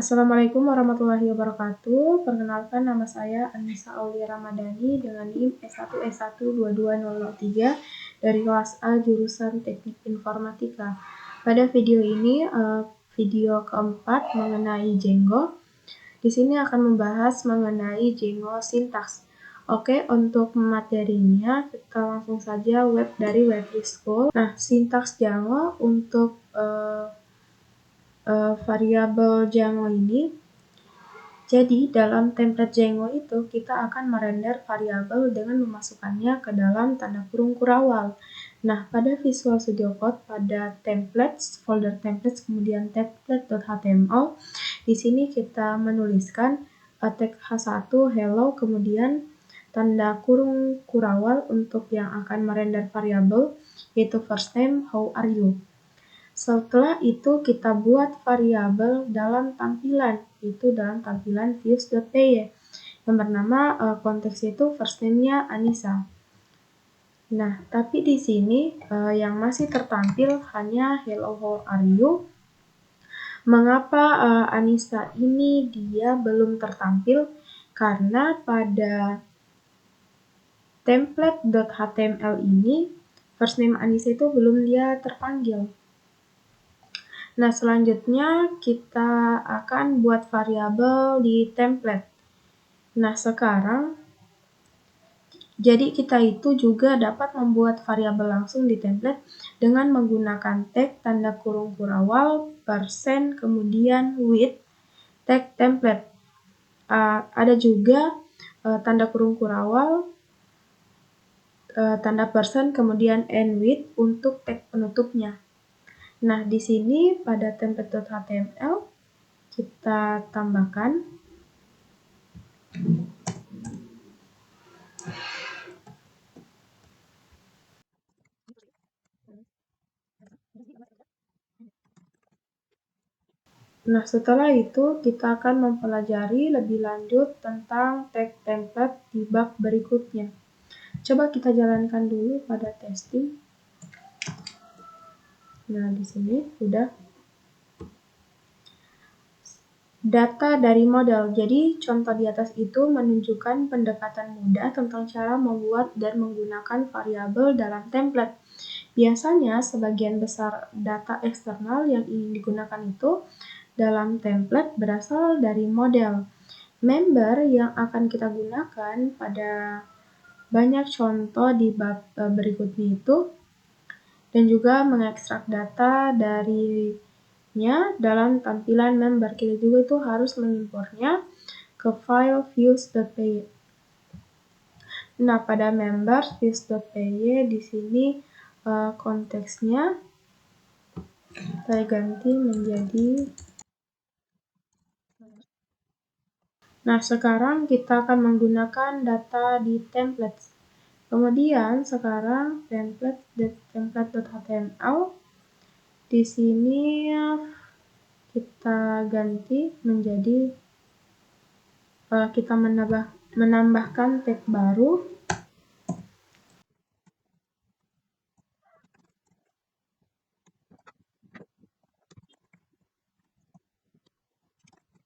Assalamualaikum warahmatullahi wabarakatuh. Perkenalkan, nama saya Anissa Aulia Ramadhani dengan NIM S1S12203 dari kelas A jurusan Teknik Informatika. Pada video ini, video keempat mengenai Django. Di sini akan membahas mengenai Django sintaks. Oke, untuk materinya kita langsung saja dari Web3School. Nah, sintaks Django untuk variabel Django ini. Jadi, dalam template Django itu, kita akan merender variabel dengan memasukkannya ke dalam tanda kurung kurawal. Nah, pada Visual Studio Code, pada templates, folder templates, kemudian template.html, di sini kita menuliskan tag H1 hello, kemudian tanda kurung kurawal untuk yang akan merender variabel, yaitu first name, how are you. Setelah itu kita buat variabel dalam tampilan, yaitu dalam tampilan views.py yang bernama konteksnya itu first name-nya Anissa. Nah, tapi di sini yang masih tertampil hanya hello, how are you. Mengapa Anissa ini dia belum tertampil? Karena pada template.html ini first name Anissa itu belum dia terpanggil. Nah, selanjutnya kita akan buat variabel di template. Nah, sekarang jadi kita itu juga dapat membuat variabel langsung di template dengan menggunakan tag tanda kurung kurawal persen kemudian with tag template. Ada juga tanda kurung kurawal tanda persen kemudian and with untuk tag penutupnya. Nah, di sini pada template.html kita tambahkan Nah, setelah itu kita akan mempelajari lebih lanjut tentang tag template di bab berikutnya. Coba kita jalankan dulu pada testing. Nah, di sini sudah data dari model. Jadi, contoh di atas itu menunjukkan pendekatan mudah tentang cara membuat dan menggunakan variabel dalam template. Biasanya, sebagian besar data eksternal yang ingin digunakan itu dalam template berasal dari model. Member yang akan kita gunakan pada banyak contoh di bab berikutnya itu, dan juga mengekstrak data darinya dalam tampilan member. Kita juga itu harus mengimportnya ke file views.py. Nah, pada member views.py di sini konteksnya saya ganti menjadi. Nah, sekarang kita akan menggunakan data di template. Kemudian sekarang template.html di sini kita ganti menjadi kita menambahkan tag baru.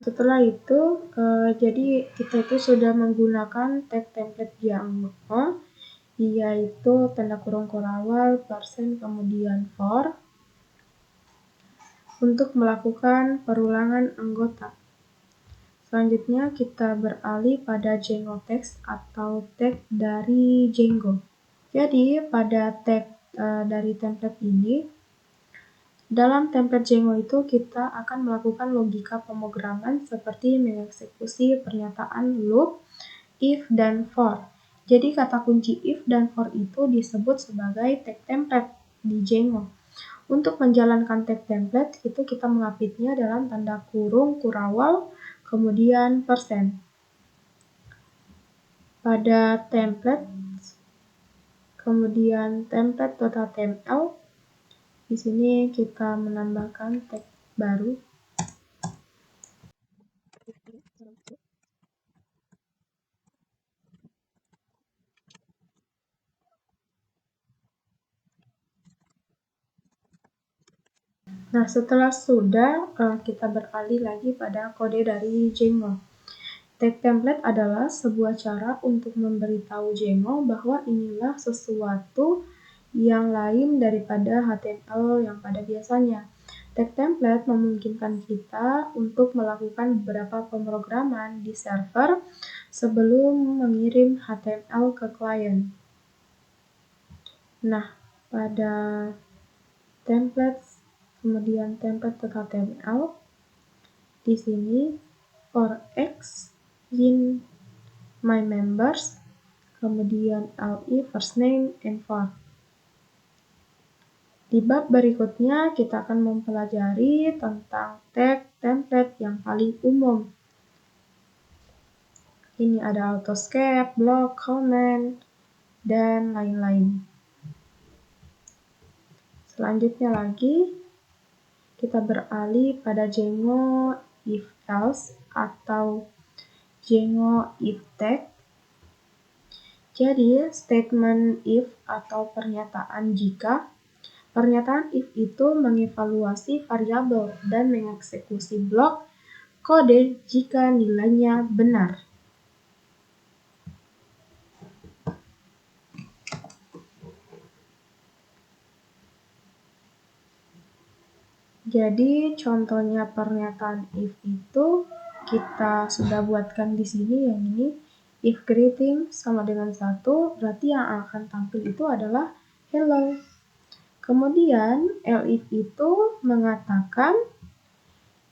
Setelah itu, jadi kita itu sudah menggunakan tag template Django, yaitu tanda kurung kurawal persen kemudian for untuk melakukan perulangan anggota. Selanjutnya kita beralih pada Django text atau tag dari Django. Jadi pada tag dari template ini, dalam template Django itu kita akan melakukan logika pemrograman seperti mengeksekusi pernyataan loop, if, dan for. Jadi kata kunci if dan for itu disebut sebagai tag template di Django. Untuk menjalankan tag template itu kita mengapitnya dalam tanda kurung kurawal kemudian persen. Pada template kemudian template.html di sini kita menambahkan tag baru. Nah, setelah sudah, kita beralih lagi pada kode dari Django. Tag template adalah sebuah cara untuk memberitahu Django bahwa inilah sesuatu yang lain daripada HTML yang pada biasanya. Tag template memungkinkan kita untuk melakukan beberapa pemrograman di server sebelum mengirim HTML ke klien. Nah, pada template, kemudian template.html, di sini for x in my members, kemudian li first name and for. Di bab berikutnya kita akan mempelajari tentang tag template yang paling umum. Ini ada autoscape, block, comment, dan lain-lain. Selanjutnya lagi, kita beralih pada Django if else atau Django if tag. Jadi, statement if atau pernyataan jika. Pernyataan if itu mengevaluasi variabel dan mengeksekusi blok kode jika nilainya benar. Jadi, contohnya pernyataan if itu kita sudah buatkan di sini yang ini. If greeting sama dengan 1, berarti yang akan tampil itu adalah hello. Kemudian, elif itu mengatakan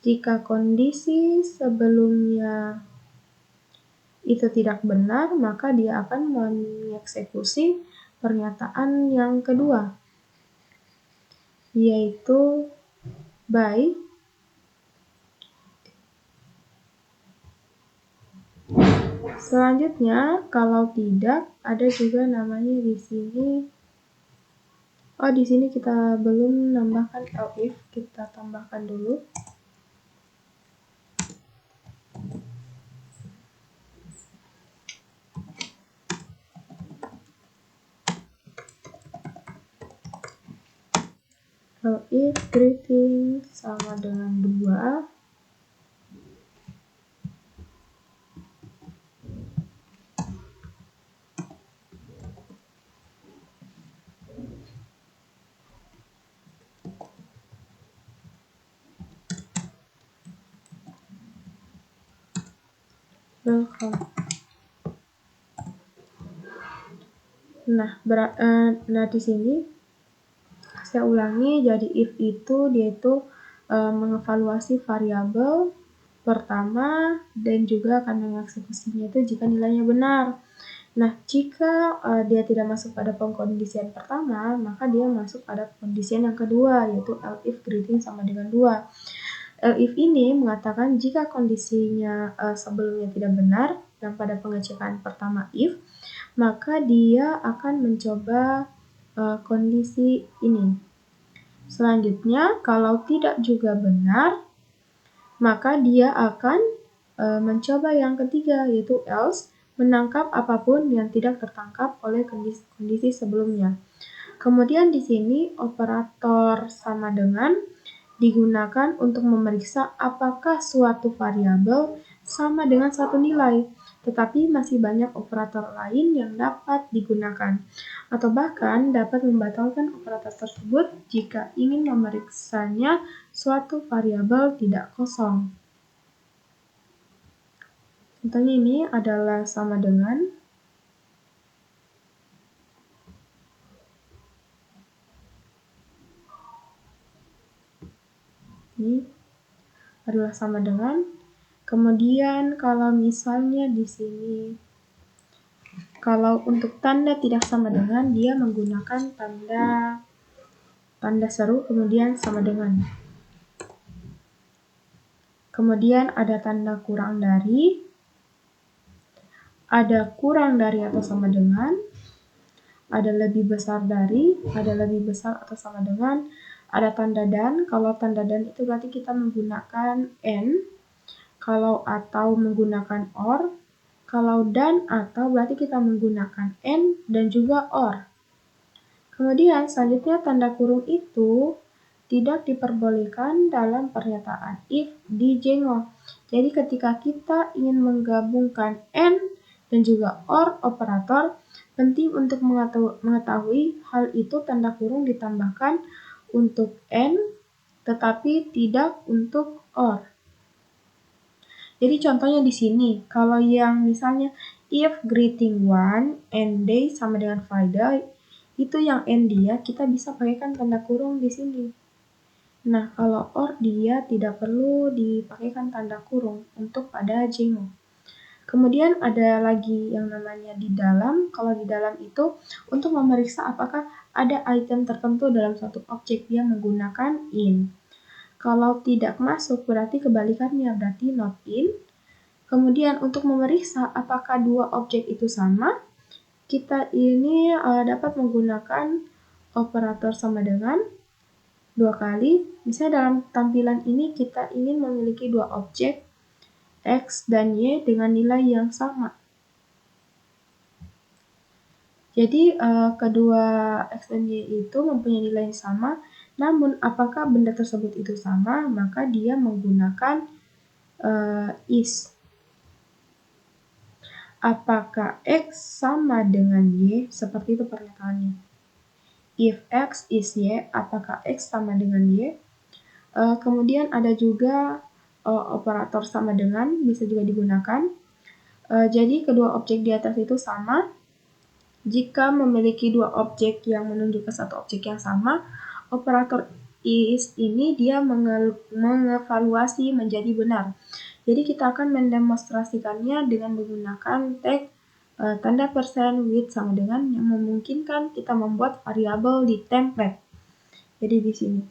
jika kondisi sebelumnya itu tidak benar, maka dia akan mengeksekusi pernyataan yang kedua, yaitu by. Selanjutnya, kalau tidak, ada juga namanya di sini. Di sini kita belum nambahkan elif, kita tambahkan dulu. If greeting sama dengan 2, welcome. Nah, di sini saya ulangi, jadi if itu dia itu mengevaluasi variabel pertama dan juga akan mengeksekusinya itu jika nilainya benar. Nah, jika dia tidak masuk pada pengkondisian pertama, maka dia masuk pada kondisian yang kedua, yaitu elif greeting sama dengan 2. Elif ini mengatakan jika kondisinya sebelumnya tidak benar dan pada pengecekan pertama if, maka dia akan mencoba kondisi ini. Selanjutnya, kalau tidak juga benar, maka dia akan mencoba yang ketiga, yaitu else, menangkap apapun yang tidak tertangkap oleh kondisi sebelumnya. Kemudian di sini operator sama dengan digunakan untuk memeriksa apakah suatu variabel sama dengan satu nilai, tetapi masih banyak operator lain yang dapat digunakan, atau bahkan dapat membatalkan operator tersebut jika ingin memeriksanya suatu variabel tidak kosong. Contohnya ini adalah sama dengan. Ini adalah sama dengan. Kemudian kalau misalnya di sini, kalau untuk tanda tidak sama dengan, dia menggunakan tanda seru kemudian sama dengan. Kemudian ada tanda kurang dari, ada kurang dari atau sama dengan, ada lebih besar dari, ada lebih besar atau sama dengan, ada tanda dan. Kalau tanda dan itu berarti kita menggunakan and. Kalau atau menggunakan or. Kalau dan atau berarti kita menggunakan and dan juga or. Kemudian selanjutnya tanda kurung itu tidak diperbolehkan dalam pernyataan if di Django. Jadi ketika kita ingin menggabungkan and dan juga or operator, penting untuk mengetahui hal itu tanda kurung ditambahkan untuk and tetapi tidak untuk or. Jadi contohnya di sini, kalau yang misalnya if greeting one and day sama dengan Friday, itu yang and dia kita bisa pakaikan tanda kurung di sini. Nah, kalau or dia tidak perlu dipakaikan tanda kurung untuk pada Django. Kemudian ada lagi yang namanya di dalam. Kalau di dalam itu untuk memeriksa apakah ada item tertentu dalam suatu objek dia menggunakan in. Kalau tidak masuk berarti kebalikannya, berarti not in. Kemudian untuk memeriksa apakah dua objek itu sama, kita ini dapat menggunakan operator sama dengan dua kali. Misalnya dalam tampilan ini kita ingin memiliki dua objek X dan Y dengan nilai yang sama. Jadi kedua X dan Y itu mempunyai nilai yang sama, namun apakah benda tersebut itu sama, maka dia menggunakan is. Apakah X sama dengan Y? Seperti itu pernyataannya. If X is Y, apakah X sama dengan Y? Kemudian ada juga operator sama dengan, bisa juga digunakan. Jadi kedua objek di atas itu sama. Jika memiliki dua objek yang menunjukkan satu objek yang sama, operator is ini dia mengevaluasi menjadi benar. Jadi kita akan mendemonstrasikannya dengan menggunakan tag tanda persen with sama dengan yang memungkinkan kita membuat variabel di template. Jadi di sini.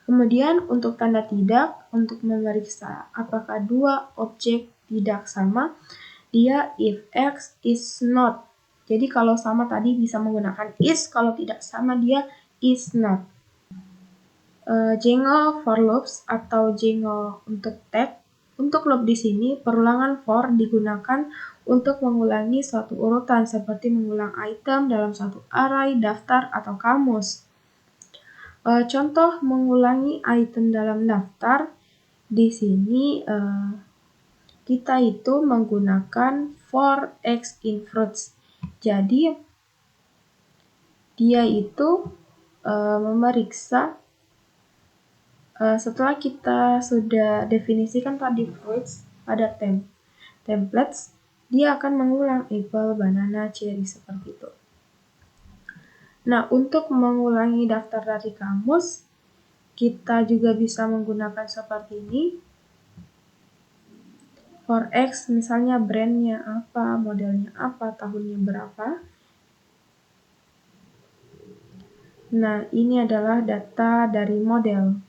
Kemudian untuk tanda tidak, untuk memeriksa apakah dua objek tidak sama, dia if X is not. Jadi kalau sama tadi bisa menggunakan is, kalau tidak sama dia is not. Django for loops atau Django untuk tag. Untuk loop di sini, perulangan for digunakan untuk mengulangi suatu urutan seperti mengulang item dalam suatu array, daftar, atau kamus. Contoh mengulangi item dalam daftar, di sini kita itu menggunakan for X in fruits. Jadi, dia itu memeriksa setelah kita sudah definisikan tadi fruits pada templates, dia akan mengulang apple, banana, cherry, seperti itu. Nah, untuk mengulangi daftar dari kamus, kita juga bisa menggunakan seperti ini. For X, misalnya brandnya apa, modelnya apa, tahunnya berapa. Nah, ini adalah data dari model.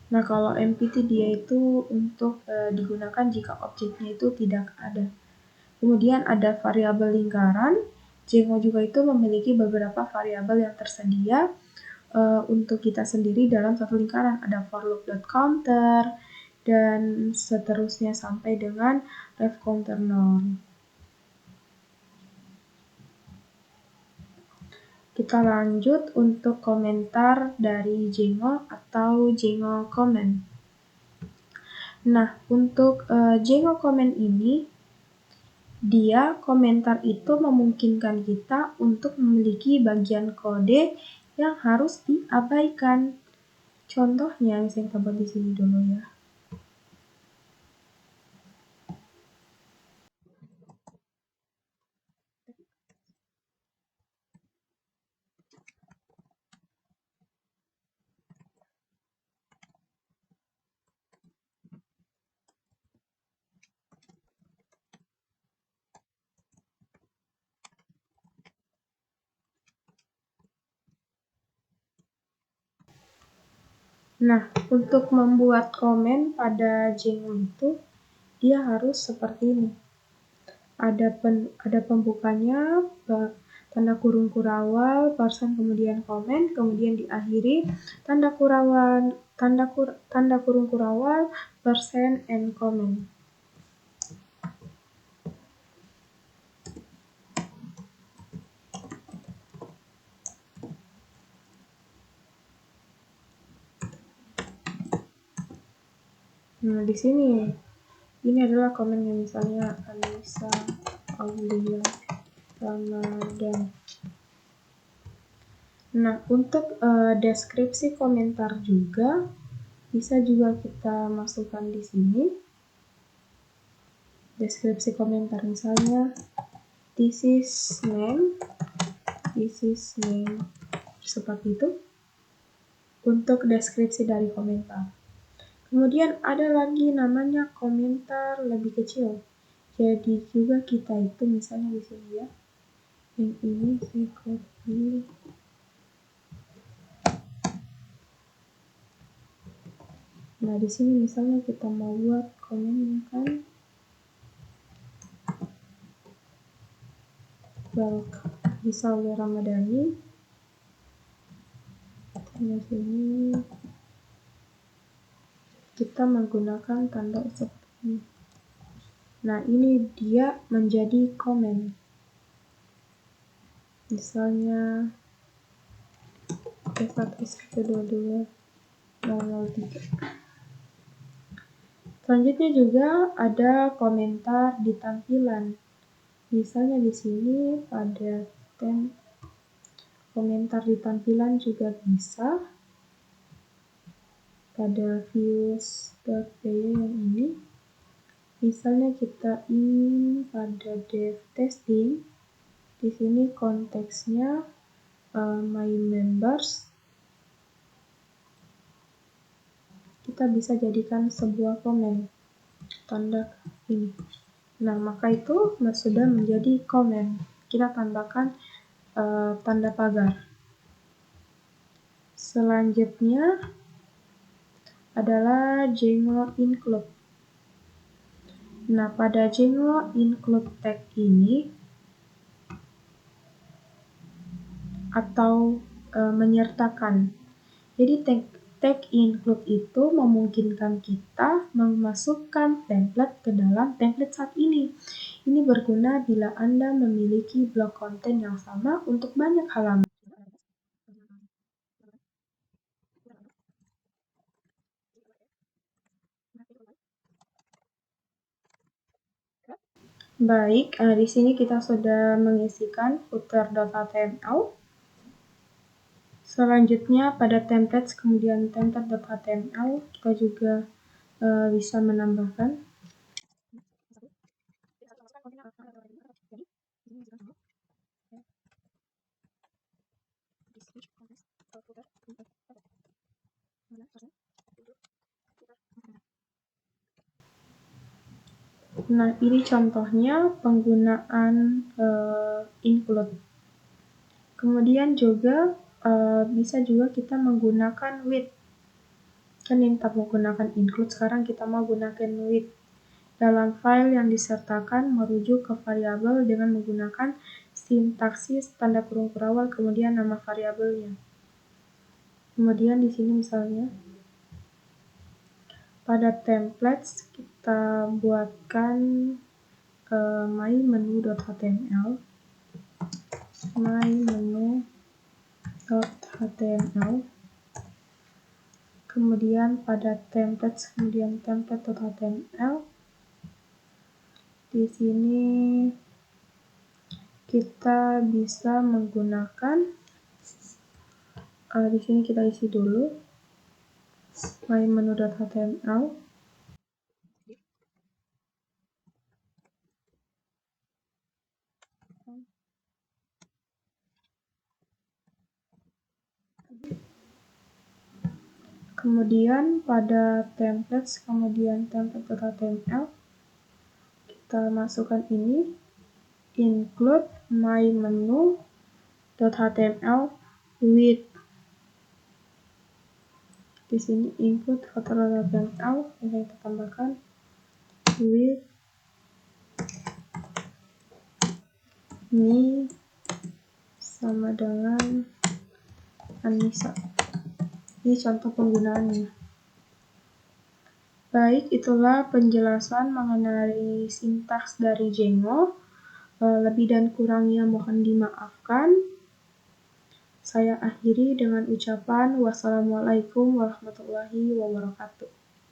Nah, kalau empty dia itu untuk digunakan jika objeknya itu tidak ada. Kemudian ada variabel lingkaran. Django juga itu memiliki beberapa variabel yang tersedia untuk kita sendiri dalam satu lingkaran. Ada for loop.counter dan seterusnya sampai dengan ref counter norm. Kita lanjut untuk komentar dari Django atau Django comment. Nah, untuk Django comment ini, dia komentar itu memungkinkan kita untuk memiliki bagian kode yang harus diabaikan. Contohnya, misalnya kita buat di sini dulu ya. Nah, untuk membuat komen pada Django itu, dia harus seperti ini. Ada pembukanya, tanda kurung kurawal, persen, kemudian komen, kemudian diakhiri tanda kurung kurawal, persen, and comment. Nah, di sini ini adalah komennya, misalnya Anissa Aulia Ramadan. Nah, untuk deskripsi komentar juga bisa juga kita masukkan di sini. Deskripsi komentar misalnya this is name, seperti itu untuk deskripsi dari komentar. Kemudian ada lagi namanya komentar lebih kecil. Jadi juga kita itu misalnya di sini ya. Yang ini saya copy. Nah, di sini misalnya kita mau buat komennya kan. Welcome Anissa Aulia Ramadhani. Di sini kita menggunakan tanda seperti ini. Nah, ini dia menjadi komen. Misalnya S1S122 003. Selanjutnya juga ada komentar di tampilan. Misalnya di sini pada komentar di tampilan juga bisa. Pada views.py yang ini. Misalnya kita ingin pada dev testing. Di sini konteksnya my members. Kita bisa jadikan sebuah komen tanda ini. Nah, maka itu sudah menjadi komen. Kita tambahkan tanda pagar. Selanjutnya adalah Django include. Nah, pada Django include tag ini atau menyertakan. Jadi tag include itu memungkinkan kita memasukkan template ke dalam template saat ini. Ini berguna bila Anda memiliki blok konten yang sama untuk banyak halaman. Baik, di sini kita sudah mengisikan footer.html. Selanjutnya pada templates, kemudian template.html, kita juga bisa menambahkan. Nah, ini contohnya penggunaan include. Kemudian juga bisa juga kita menggunakan with. Kan ini kita menggunakan include, sekarang kita mau gunakan with. Dalam file yang disertakan merujuk ke variabel dengan menggunakan sintaksis tanda kurung awal kemudian nama variabelnya. Kemudian di sini misalnya pada templates kita buatkan my menu.html. Kemudian pada templates, kemudian template.html. Di sini kita bisa menggunakan di sini kita isi dulu my menu.html. Kemudian pada templates, kemudian template.html, kita masukkan ini include my menu.html with. Di sini include footer.html, yang kita tambahkan with me sama dengan Anissa. Ini contoh penggunaannya. Baik, itulah penjelasan mengenai sintaks dari Django. Lebih dan kurangnya mohon dimaafkan. Saya akhiri dengan ucapan wassalamualaikum warahmatullahi wabarakatuh.